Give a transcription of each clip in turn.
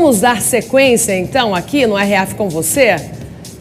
Vamos dar sequência, então, aqui no RF com você?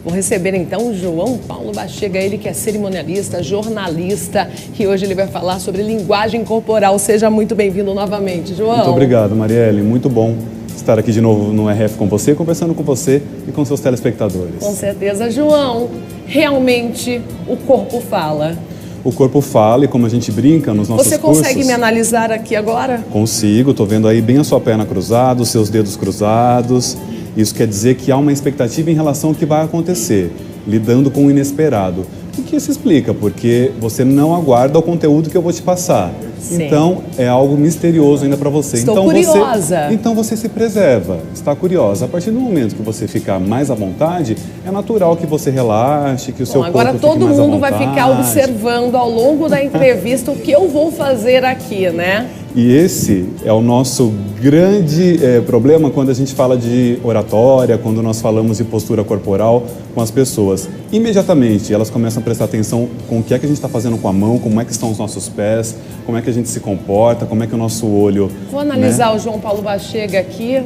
Vou receber, então, o João Paulo Bachega, ele que é cerimonialista, jornalista, que hoje ele vai falar sobre linguagem corporal. Seja muito bem-vindo novamente, João. Muito obrigado, Marielle. Muito bom estar aqui de novo no RF com você, conversando com você e com seus telespectadores. Com certeza. João, realmente o corpo fala. O corpo fala e como a gente brinca nos nossos cursos... Você consegue me analisar aqui agora? Consigo, estou vendo aí bem a sua perna cruzada, os seus dedos cruzados. Isso quer dizer que há uma expectativa em relação ao que vai acontecer, lidando com o inesperado. O que isso explica? Porque você não aguarda o conteúdo que eu vou te passar. Sim. Então, é algo misterioso ainda para você. Estou curiosa. Então você se preserva, está curiosa. A partir do momento que você ficar mais à vontade, é natural que você relaxe, que o seu corpo fique mais à vontade. Agora todo mundo vai ficar observando ao longo da entrevista o que eu vou fazer aqui, né? E esse é o nosso grande problema quando a gente fala de oratória, quando nós falamos de postura corporal com as pessoas. Imediatamente elas começam a prestar atenção com o que é que a gente está fazendo com a mão, como é que estão os nossos pés, como é que a gente se comporta, como é que o nosso olho... Vou analisar, né? O João Paulo Bachega aqui.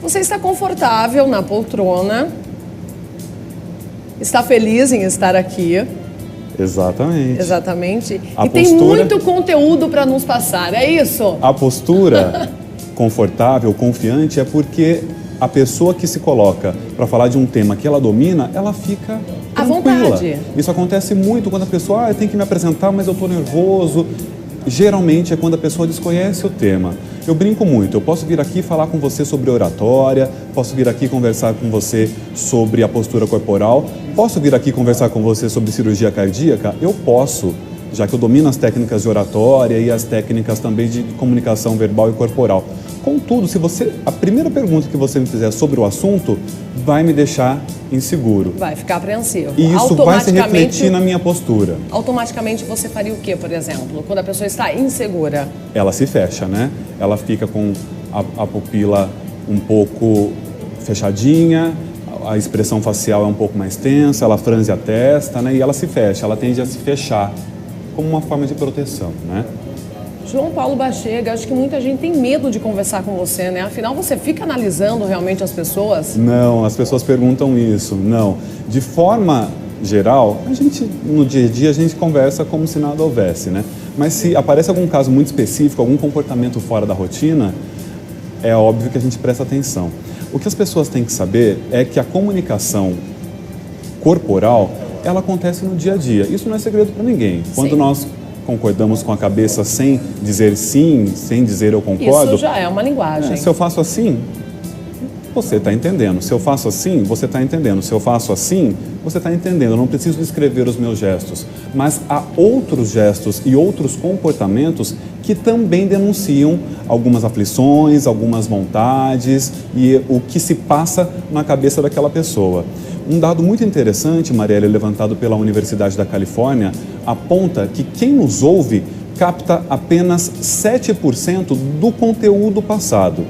Você está confortável na poltrona, está feliz em estar aqui. Exatamente. Exatamente. A e tem muito conteúdo para nos passar, é isso? A postura confortável, confiante, é porque a pessoa que se coloca para falar de um tema que ela domina, ela fica à tranquila. vontade. Isso acontece muito quando a pessoa, eu tenho que me apresentar, mas eu estou nervoso. Geralmente é quando a pessoa desconhece o tema. Eu brinco muito, eu posso vir aqui falar com você sobre oratória, posso vir aqui conversar com você sobre a postura corporal, posso vir aqui conversar com você sobre cirurgia cardíaca? Eu posso, já que eu domino as técnicas de oratória e as técnicas também de comunicação verbal e corporal. Contudo, a primeira pergunta que você me fizer sobre o assunto vai me deixar inseguro. Vai ficar apreensivo. E isso vai se refletir na minha postura. Automaticamente você faria o quê, por exemplo, quando a pessoa está insegura? Ela se fecha, né? Ela fica com a pupila um pouco fechadinha, a expressão facial é um pouco mais tensa, ela franze a testa, né? E ela se fecha, ela tende a se fechar como uma forma de proteção, né? João Paulo Bachega, acho que muita gente tem medo de conversar com você, né? Afinal, você fica analisando realmente as pessoas? Não, as pessoas perguntam isso, não. De forma geral, no dia a dia, a gente conversa como se nada houvesse, né? Mas se aparece algum caso muito específico, algum comportamento fora da rotina, é óbvio que a gente presta atenção. O que as pessoas têm que saber é que a comunicação corporal, ela acontece no dia a dia. Isso não é segredo para ninguém. Quando nós concordamos com a cabeça sem dizer sim, sem dizer eu concordo... Isso já é uma linguagem. Se eu faço assim, você está entendendo. Se eu faço assim, você está entendendo. Se eu faço assim, você está entendendo. Eu não preciso descrever os meus gestos. Mas há outros gestos e outros comportamentos que também denunciam algumas aflições, algumas vontades e o que se passa na cabeça daquela pessoa. Um dado muito interessante, Marielle, levantado pela Universidade da Califórnia, aponta que quem nos ouve capta apenas 7% do conteúdo passado.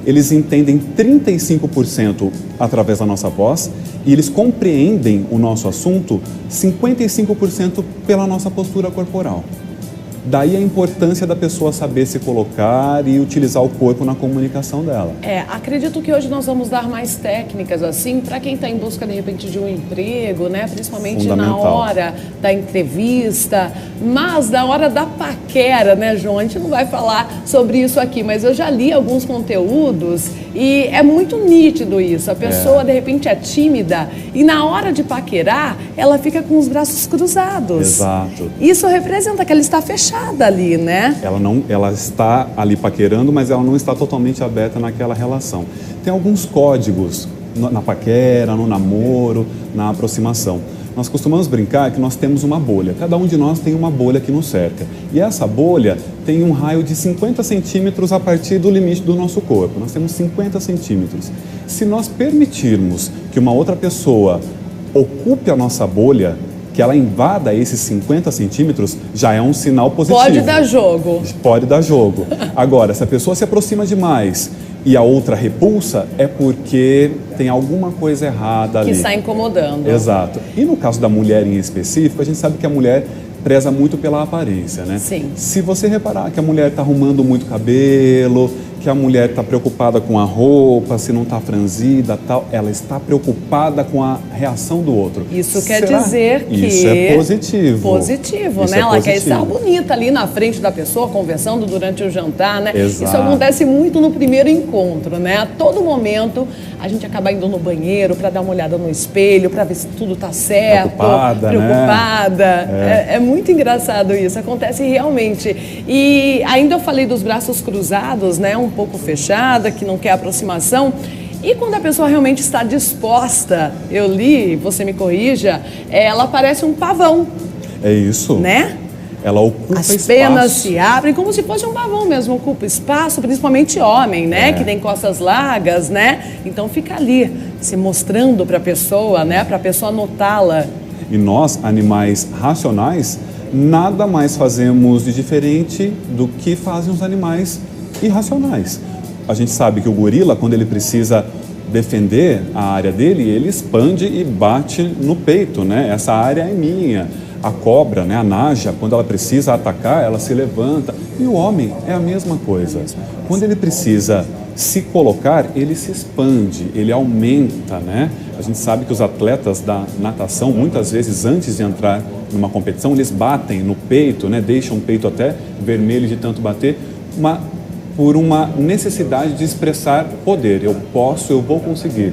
Eles entendem 35% através da nossa voz e eles compreendem o nosso assunto 55% pela nossa postura corporal. Daí a importância da pessoa saber se colocar e utilizar o corpo na comunicação dela. Acredito que hoje nós vamos dar mais técnicas assim para quem está em busca de repente de um emprego, né? Principalmente na hora da entrevista, mas na hora da paquera, né, João? A gente não vai falar sobre isso aqui, mas eu já li alguns conteúdos e é muito nítido isso. A pessoa de repente é tímida e na hora de paquerar ela fica com os braços cruzados. Exato. Isso representa que ela está fechada ali, né? Ela está ali paquerando, mas ela não está totalmente aberta naquela relação. Tem alguns códigos na paquera, no namoro, na aproximação. Nós costumamos brincar que nós temos uma bolha. Cada um de nós tem uma bolha que nos cerca. E essa bolha tem um raio de 50 centímetros a partir do limite do nosso corpo. Nós temos 50 centímetros. Se nós permitirmos que uma outra pessoa ocupe a nossa bolha, que ela invada esses 50 centímetros, já é um sinal positivo. Pode dar jogo. Pode dar jogo. Agora, se a pessoa se aproxima demais e a outra repulsa, é porque tem alguma coisa errada ali. Que está incomodando. Exato. E no caso da mulher em específico, a gente sabe que a mulher preza muito pela aparência, né? Sim. Se você reparar que a mulher está arrumando muito cabelo, que a mulher está preocupada com a roupa, se não está franzida, tal. Ela está preocupada com a reação do outro. Isso quer dizer que... Isso é positivo. Positivo, isso né? É ela positivo. quer estar bonita ali na frente da pessoa, conversando durante o jantar, né? Exato. Isso acontece muito no primeiro encontro, né? A todo momento a gente acaba indo no banheiro para dar uma olhada no espelho, para ver se tudo está certo. Preocupada, né? É muito engraçado isso, acontece realmente. E ainda eu falei dos braços cruzados, né? Um pouco fechada, que não quer aproximação. E quando a pessoa realmente está disposta, eu li, você me corrija, ela parece um pavão. É isso. Né? Ela ocupa espaço. As penas se abrem como se fosse um pavão mesmo, ocupa espaço, principalmente homem, né? Que tem costas largas, né? Então fica ali, se mostrando para a pessoa, né? Para a pessoa notá-la. E nós, animais racionais, nada mais fazemos de diferente do que fazem os animais irracionais. A gente sabe que o gorila, quando ele precisa defender a área dele, ele expande e bate no peito, né? Essa área é minha. A cobra, né, a naja, quando ela precisa atacar, ela se levanta. E o homem é a mesma coisa. Quando ele precisa se colocar, ele se expande, ele aumenta, né? A gente sabe que os atletas da natação, muitas vezes, antes de entrar numa competição, eles batem no peito, né? Deixam o peito até vermelho de tanto bater, por uma necessidade de expressar poder. Eu posso, eu vou conseguir.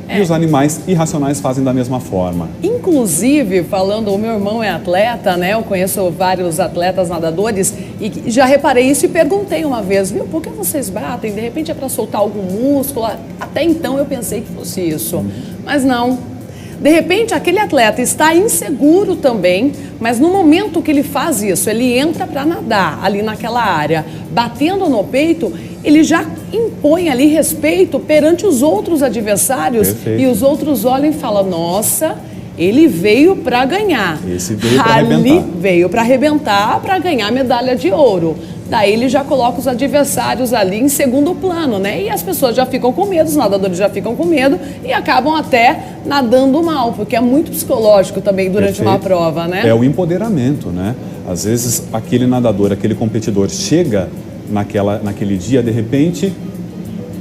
E os animais irracionais fazem da mesma forma. Inclusive, falando, o meu irmão é atleta, né? Eu conheço vários atletas nadadores e já reparei isso e perguntei uma vez, viu, por que vocês batem? De repente é para soltar algum músculo? Até então eu pensei que fosse isso, mas não. De repente, aquele atleta está inseguro também, mas no momento que ele faz isso, ele entra para nadar ali naquela área, batendo no peito, ele já impõe ali respeito perante os outros adversários. Perfeito. E os outros olham e falam, nossa, ele veio para ganhar. Esse veio para arrebentar. Veio para arrebentar, para ganhar medalha de ouro. Daí ele já coloca os adversários ali em segundo plano, né? E as pessoas já ficam com medo, os nadadores já ficam com medo e acabam até nadando mal, porque é muito psicológico também durante uma prova, né? É o empoderamento, né? Às vezes aquele nadador, aquele competidor chega naquele dia, de repente,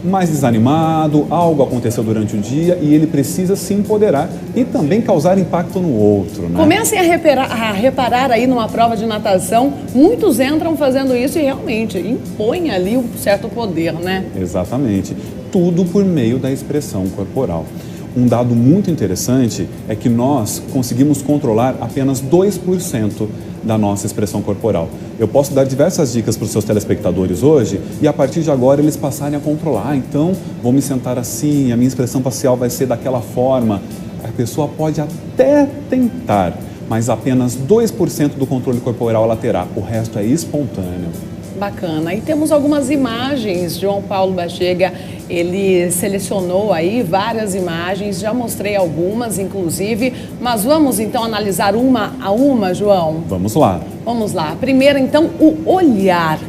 mais desanimado, algo aconteceu durante o dia e ele precisa se empoderar e também causar impacto no outro, né? Comecem a reparar aí numa prova de natação, muitos entram fazendo isso e realmente impõem ali um certo poder, né? Exatamente. Tudo por meio da expressão corporal. Um dado muito interessante é que nós conseguimos controlar apenas 2% da nossa expressão corporal. Eu posso dar diversas dicas para os seus telespectadores hoje e a partir de agora eles passarem a controlar. Então, vou me sentar assim, a minha expressão facial vai ser daquela forma. A pessoa pode até tentar, mas apenas 2% do controle corporal ela terá. O resto é espontâneo. Bacana. E temos algumas imagens. João Paulo Bachega, ele selecionou aí várias imagens, já mostrei algumas, inclusive, mas vamos então analisar uma a uma, João? Vamos lá. Vamos lá. Primeiro, então, o olhar.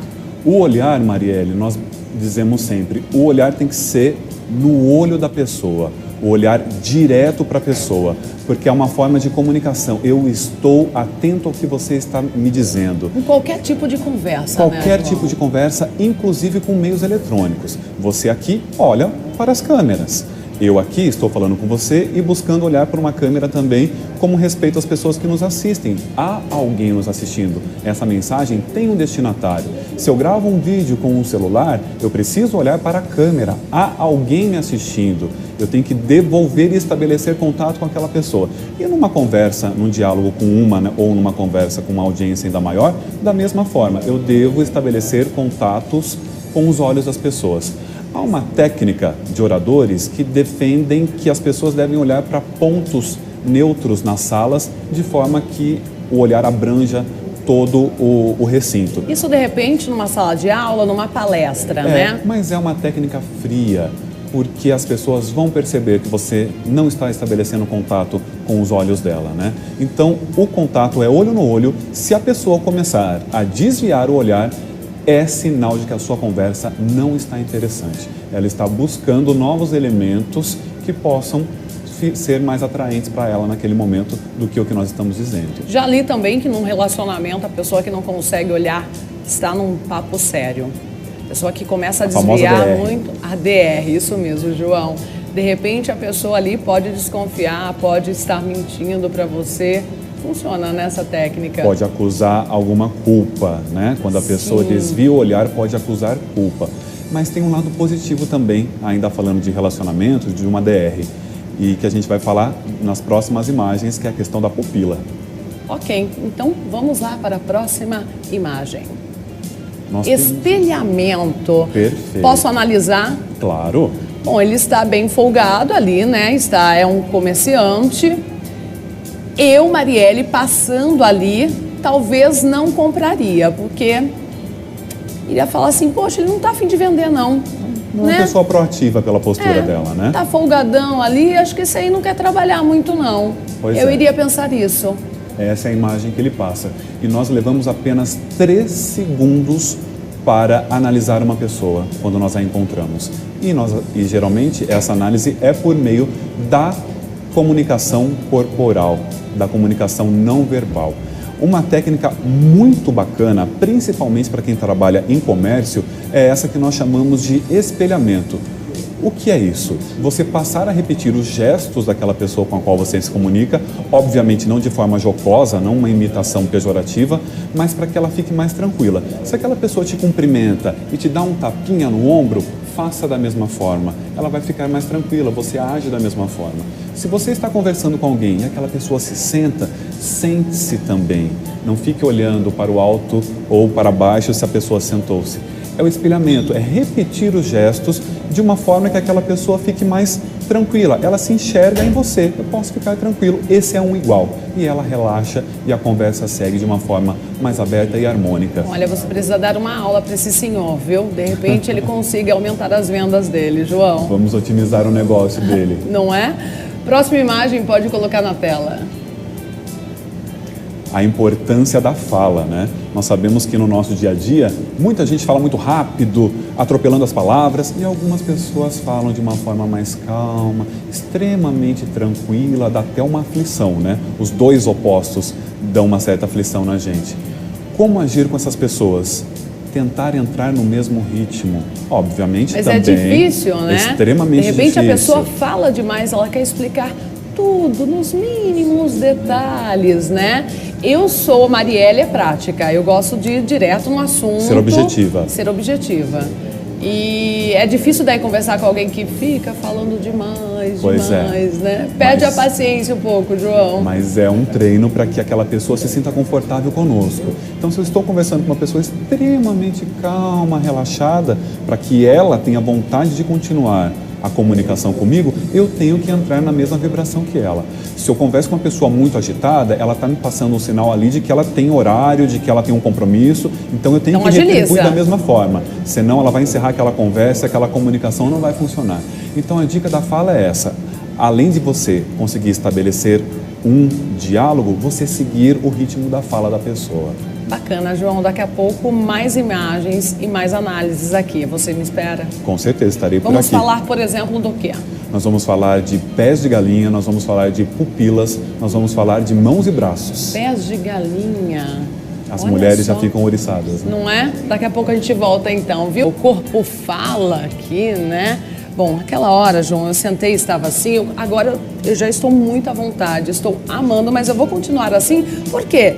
O olhar, Marielle, nós dizemos sempre, o olhar tem que ser no olho da pessoa, o olhar direto para a pessoa, porque é uma forma de comunicação. Eu estou atento ao que você está me dizendo. Em qualquer tipo de conversa, Qualquer né, tipo de conversa, inclusive com meios eletrônicos. Você aqui olha para as câmeras. Eu aqui estou falando com você e buscando olhar para uma câmera também, como respeito às pessoas que nos assistem. Há alguém nos assistindo. Essa mensagem tem um destinatário. Se eu gravo um vídeo com um celular, eu preciso olhar para a câmera. Há alguém me assistindo. Eu tenho que devolver e estabelecer contato com aquela pessoa. E numa conversa, num diálogo com uma, né, ou numa conversa com uma audiência ainda maior, da mesma forma, eu devo estabelecer contatos com os olhos das pessoas. Há uma técnica de oradores que defendem que as pessoas devem olhar para pontos neutros nas salas, de forma que o olhar abranja todo o recinto. Isso, de repente, numa sala de aula, numa palestra, né? Mas é uma técnica fria, porque as pessoas vão perceber que você não está estabelecendo contato com os olhos dela, né? Então, o contato é olho no olho. Se a pessoa começar a desviar o olhar, é sinal de que a sua conversa não está interessante. Ela está buscando novos elementos que possam ser mais atraentes para ela naquele momento do que o que nós estamos dizendo. Já li também que num relacionamento a pessoa que não consegue olhar está num papo sério. Pessoa que começa a desviar muito. A DR, isso mesmo, João. De repente a pessoa ali pode desconfiar, pode estar mentindo para você. Funciona nessa técnica. Pode acusar alguma culpa, né? Quando a pessoa desvia o olhar, pode acusar culpa. Mas tem um lado positivo também, ainda falando de relacionamento, de uma DR. E que a gente vai falar nas próximas imagens, que é a questão da pupila. Ok, então vamos lá para a próxima imagem. Nós Espelhamento. Perfeito. Posso analisar? Claro. Bom, ele está bem folgado ali, né? É um comerciante. Eu, Marielle, passando ali, talvez não compraria, porque iria falar assim, poxa, ele não está a fim de vender, não. Não é uma pessoa proativa pela postura dela, né? Tá folgadão ali, acho que esse aí não quer trabalhar muito, não. Eu iria pensar isso. Essa é a imagem que ele passa. E nós levamos apenas 3 segundos para analisar uma pessoa quando nós a encontramos. E geralmente essa análise é por meio da comunicação corporal, da comunicação não verbal. Uma técnica muito bacana, principalmente para quem trabalha em comércio, é essa que nós chamamos de espelhamento. O que é isso? Você passar a repetir os gestos daquela pessoa com a qual você se comunica, obviamente não de forma jocosa, não uma imitação pejorativa, mas para que ela fique mais tranquila. Se aquela pessoa te cumprimenta e te dá um tapinha no ombro, faça da mesma forma. Ela vai ficar mais tranquila, você age da mesma forma. Se você está conversando com alguém e aquela pessoa se senta, sente-se também. Não fique olhando para o alto ou para baixo se a pessoa sentou-se. É o espelhamento, é repetir os gestos de uma forma que aquela pessoa fique mais tranquila. Ela se enxerga em você, eu posso ficar tranquilo, esse é um igual. E ela relaxa e a conversa segue de uma forma mais aberta e harmônica. Olha, você precisa dar uma aula para esse senhor, viu? De repente ele consiga aumentar as vendas dele, João. Vamos otimizar o negócio dele. Não é? Próxima imagem pode colocar na tela. A importância da fala, né? Nós sabemos que no nosso dia a dia, muita gente fala muito rápido, atropelando as palavras, e algumas pessoas falam de uma forma mais calma, extremamente tranquila, dá até uma aflição, né? Os dois opostos dão uma certa aflição na gente. Como agir com essas pessoas? Tentar entrar no mesmo ritmo, obviamente. Mas também é difícil, né? Extremamente difícil. De repente a pessoa fala demais, ela quer explicar tudo, nos mínimos detalhes, né? Eu sou Marielle prática, eu gosto de ir direto no assunto. Ser objetiva. Ser objetiva. E é difícil daí conversar com alguém que fica falando demais, né? Perde a paciência um pouco, João. Mas é um treino para que aquela pessoa se sinta confortável conosco. Então, se eu estou conversando com uma pessoa extremamente calma, relaxada, para que ela tenha vontade de continuar a comunicação comigo, eu tenho que entrar na mesma vibração que ela. Se eu converso com uma pessoa muito agitada, ela está me passando um sinal ali de que ela tem horário, de que ela tem um compromisso, então eu tenho que retribuir da mesma forma. Senão ela vai encerrar aquela conversa, aquela comunicação não vai funcionar. Então a dica da fala é essa. Além de você conseguir estabelecer um diálogo, você seguir o ritmo da fala da pessoa. Bacana, João. Daqui a pouco mais imagens e mais análises aqui. Você me espera? Com certeza, estarei por aqui. Vamos falar, por exemplo, do quê? Nós vamos falar de pés de galinha, nós vamos falar de pupilas, nós vamos falar de mãos e braços. Pés de galinha. As mulheres já ficam ouriçadas, né? Não é? Daqui a pouco a gente volta então, viu? O corpo fala aqui, né? Bom, naquela hora, João, eu sentei e estava assim, agora eu já estou muito à vontade, estou amando, mas eu vou continuar assim, por quê?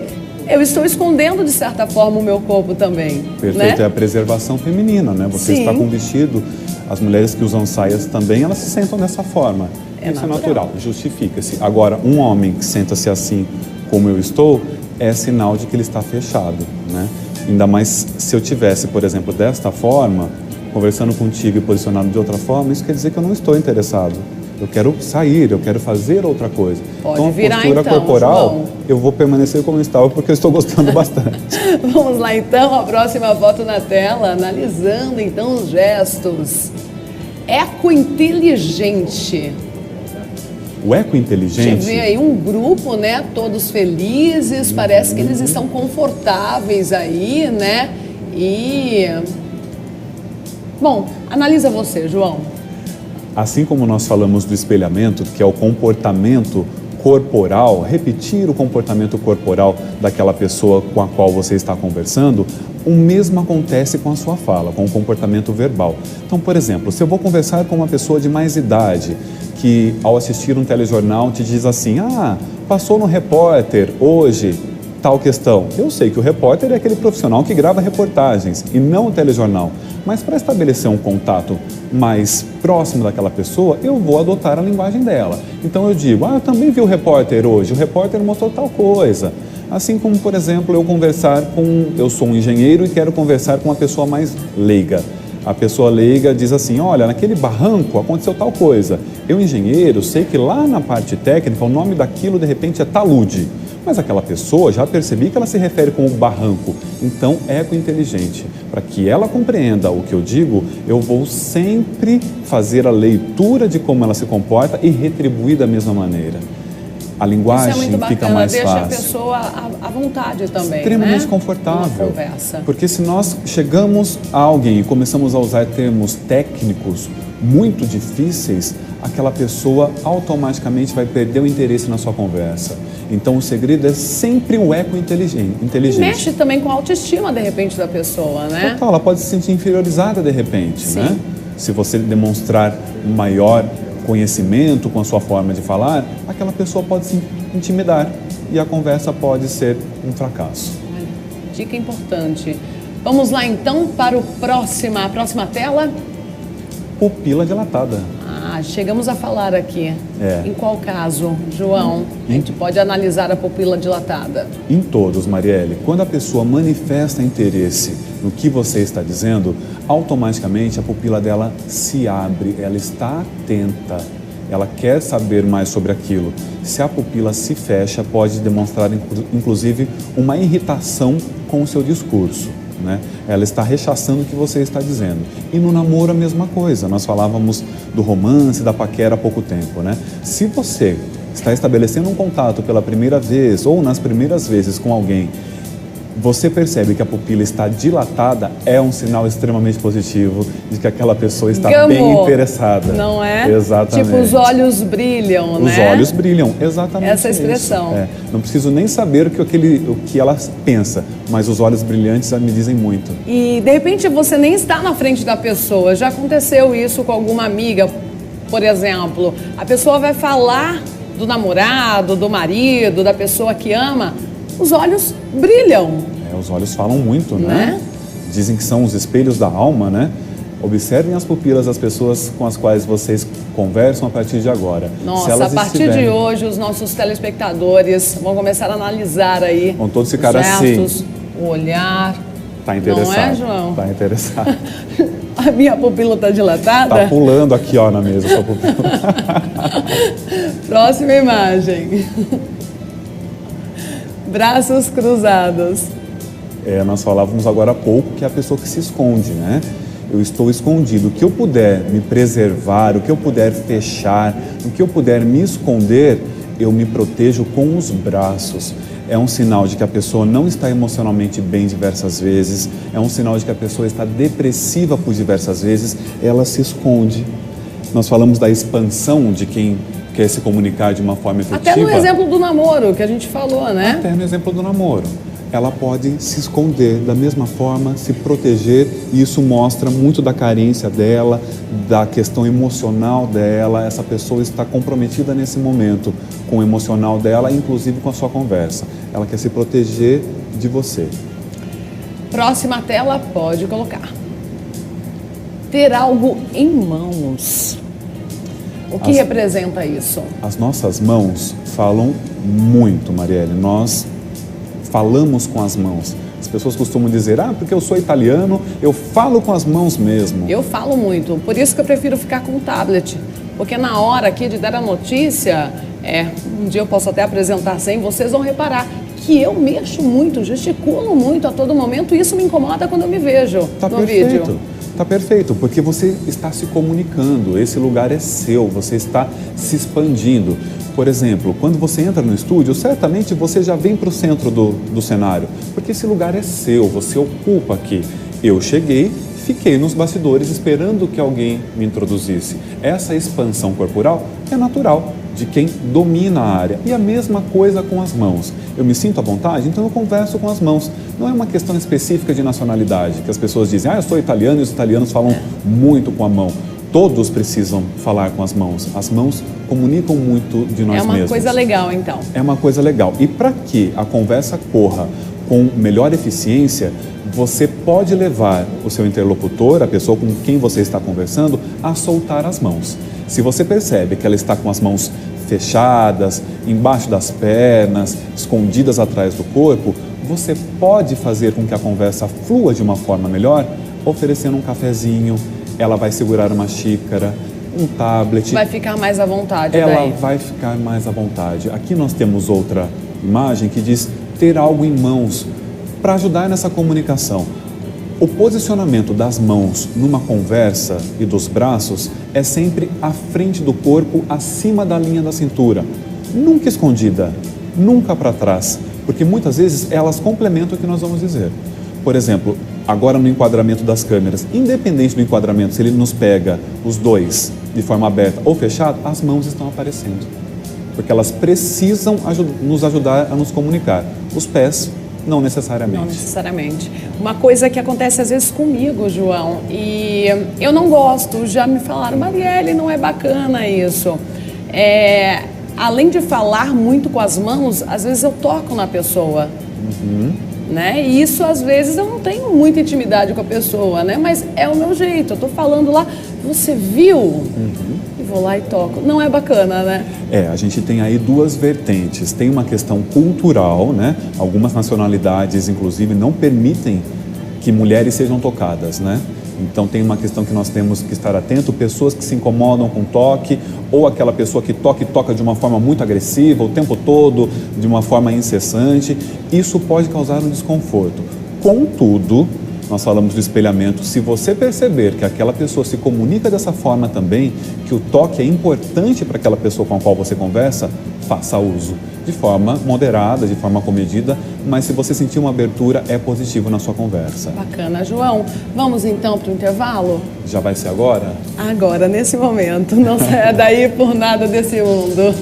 Eu estou escondendo, de certa forma, o meu corpo também. Perfeito, né? É a preservação feminina, né? Você está com vestido, as mulheres que usam saias também, elas se sentam dessa forma. Isso é natural, justifica-se. Agora, um homem que senta-se assim como eu estou, é sinal de que ele está fechado, né? Ainda mais se eu tivesse, por exemplo, desta forma, conversando contigo e posicionado de outra forma, isso quer dizer que eu não estou interessado. Eu quero sair, eu quero fazer outra coisa. Pode então, a virar, postura corporal, João. Eu vou permanecer como eu estava, porque eu estou gostando bastante. Vamos lá, então, a próxima foto na tela, analisando, então, os gestos. Eco inteligente. O eco inteligente... A gente vê aí um grupo, né, todos felizes, parece que eles estão confortáveis aí, né, e... Bom, analisa você, João. Assim como nós falamos do espelhamento, que é o comportamento corporal, repetir o comportamento corporal daquela pessoa com a qual você está conversando, o mesmo acontece com a sua fala, com o comportamento verbal. Então, por exemplo, se eu vou conversar com uma pessoa de mais idade, que ao assistir um telejornal te diz assim, passou no repórter hoje tal questão. Eu sei que o repórter é aquele profissional que grava reportagens e não o telejornal. Mas para estabelecer um contato mais próximo daquela pessoa, eu vou adotar a linguagem dela. Então eu digo, eu também vi o repórter hoje, o repórter mostrou tal coisa. Assim como, por exemplo, eu sou um engenheiro e quero conversar com uma pessoa mais leiga. A pessoa leiga diz assim, olha, naquele barranco aconteceu tal coisa. Eu, engenheiro, sei que lá na parte técnica o nome daquilo de repente é talude. Mas aquela pessoa, já percebi que ela se refere com o barranco. Então, eco-inteligente. Para que ela compreenda o que eu digo, eu vou sempre fazer a leitura de como ela se comporta e retribuir da mesma maneira. A linguagem fica mais fácil. Deixa a pessoa à vontade também, extremamente confortável. Conversa. Porque se nós chegamos a alguém e começamos a usar termos técnicos muito difíceis, aquela pessoa automaticamente vai perder o interesse na sua conversa. Então o segredo é sempre o eco inteligente. Mexe também com a autoestima, de repente, da pessoa, né? Total, ela pode se sentir inferiorizada de repente, né? Se você demonstrar maior conhecimento com a sua forma de falar, aquela pessoa pode se intimidar e a conversa pode ser um fracasso. Dica importante. Vamos lá então para a próxima tela. Pupila dilatada. Chegamos a falar aqui. Em qual caso, João, a gente pode analisar a pupila dilatada? Em todos, Marielle. Quando a pessoa manifesta interesse no que você está dizendo, automaticamente a pupila dela se abre, ela está atenta, ela quer saber mais sobre aquilo. Se a pupila se fecha, pode demonstrar, inclusive, uma irritação com o seu discurso. Né? Ela está rechaçando o que você está dizendo. E no namoro a mesma coisa. Nós falávamos do romance, da paquera há pouco tempo, né? Se você está estabelecendo um contato pela primeira vez ou nas primeiras vezes com alguém, você percebe que a pupila está dilatada, é um sinal extremamente positivo de que aquela pessoa está bem interessada. Não é? Exatamente. Tipo, os olhos brilham, né? Os olhos brilham, exatamente. Essa expressão. Não preciso nem saber o que ela pensa, mas os olhos brilhantes me dizem muito. E, de repente, você nem está na frente da pessoa. Já aconteceu isso com alguma amiga, por exemplo. A pessoa vai falar do namorado, do marido, da pessoa que ama. Os olhos brilham. Os olhos falam muito, né? Dizem que são os espelhos da alma, né? Observem as pupilas das pessoas com as quais vocês conversam a partir de agora. Nossa, a partir de hoje, os nossos telespectadores vão começar a analisar aí. Vão todos ficar assim. O olhar. Tá interessado. Não é, João? Tá interessado. A minha pupila tá dilatada? Tá pulando aqui, ó, na mesa, sua pupila. Próxima imagem. Braços cruzados. Nós falávamos agora há pouco que é a pessoa que se esconde, né? Eu estou escondido. O que eu puder me preservar, o que eu puder fechar, o que eu puder me esconder, eu me protejo com os braços. É um sinal de que a pessoa não está emocionalmente bem diversas vezes, é um sinal de que a pessoa está depressiva por diversas vezes, ela se esconde. Nós falamos da expansão de quem quer se comunicar de uma forma efetiva. Até no exemplo do namoro que a gente falou, né? Até no exemplo do namoro. Ela pode se esconder da mesma forma, se proteger, e isso mostra muito da carência dela, da questão emocional dela. Essa pessoa está comprometida nesse momento com o emocional dela, inclusive com a sua conversa. Ela quer se proteger de você. Próxima tela, pode colocar. Ter algo em mãos. O que representa isso? As nossas mãos falam muito, Marielle. Nós falamos com as mãos. As pessoas costumam dizer, porque eu sou italiano, eu falo com as mãos mesmo. Eu falo muito, por isso que eu prefiro ficar com o tablet. Porque na hora aqui de dar a notícia, um dia eu posso até apresentar sem, vocês vão reparar que eu mexo muito, gesticulo muito a todo momento, e isso me incomoda quando eu me vejo no vídeo. Tá perfeito, porque você está se comunicando, esse lugar é seu, você está se expandindo. Por exemplo, quando você entra no estúdio, certamente você já vem para o centro do cenário, porque esse lugar é seu, você ocupa aqui. Eu cheguei, fiquei nos bastidores esperando que alguém me introduzisse. Essa expansão corporal é natural de quem domina a área. E a mesma coisa com as mãos. Eu me sinto à vontade, então eu converso com as mãos. Não é uma questão específica de nacionalidade, que as pessoas dizem, eu sou italiano e os italianos falam muito com a mão. Todos precisam falar com as mãos. As mãos comunicam muito de nós mesmos. É uma coisa legal, então. É uma coisa legal. E para que a conversa corra com melhor eficiência, você pode levar o seu interlocutor, a pessoa com quem você está conversando, a soltar as mãos. Se você percebe que ela está com as mãos fechadas, embaixo das pernas, escondidas atrás do corpo, você pode fazer com que a conversa flua de uma forma melhor, oferecendo um cafezinho, ela vai segurar uma xícara, um tablet. Vai ficar mais à vontade. Ela vai ficar mais à vontade. Aqui nós temos outra imagem que diz ter algo em mãos para ajudar nessa comunicação. O posicionamento das mãos numa conversa e dos braços é sempre à frente do corpo, acima da linha da cintura. Nunca escondida, nunca para trás, porque muitas vezes elas complementam o que nós vamos dizer. Por exemplo, agora no enquadramento das câmeras, independente do enquadramento, se ele nos pega os dois de forma aberta ou fechada, as mãos estão aparecendo. Porque elas precisam nos ajudar a nos comunicar. Os pés, não necessariamente. Não necessariamente. Uma coisa que acontece às vezes comigo, João, e eu não gosto, já me falaram, Marielle, não é bacana isso. Além de falar muito com as mãos, às vezes eu toco na pessoa. Né? E isso, às vezes, eu não tenho muita intimidade com a pessoa, né? Mas é o meu jeito. Eu tô falando lá, você viu? E vou lá e toco. Não é bacana, né? A gente tem aí duas vertentes. Tem uma questão cultural, né? Algumas nacionalidades, inclusive, não permitem que mulheres sejam tocadas, né? Então tem uma questão que nós temos que estar atento, pessoas que se incomodam com toque, ou aquela pessoa que toca de uma forma muito agressiva o tempo todo, de uma forma incessante, isso pode causar um desconforto. Contudo, nós falamos do espelhamento, se você perceber que aquela pessoa se comunica dessa forma também, que o toque é importante para aquela pessoa com a qual você conversa, faça uso. De forma moderada, de forma comedida, mas se você sentir uma abertura, é positivo na sua conversa. Bacana. João, vamos então para o intervalo? Já vai ser agora? Agora, nesse momento. Não saia daí por nada desse mundo.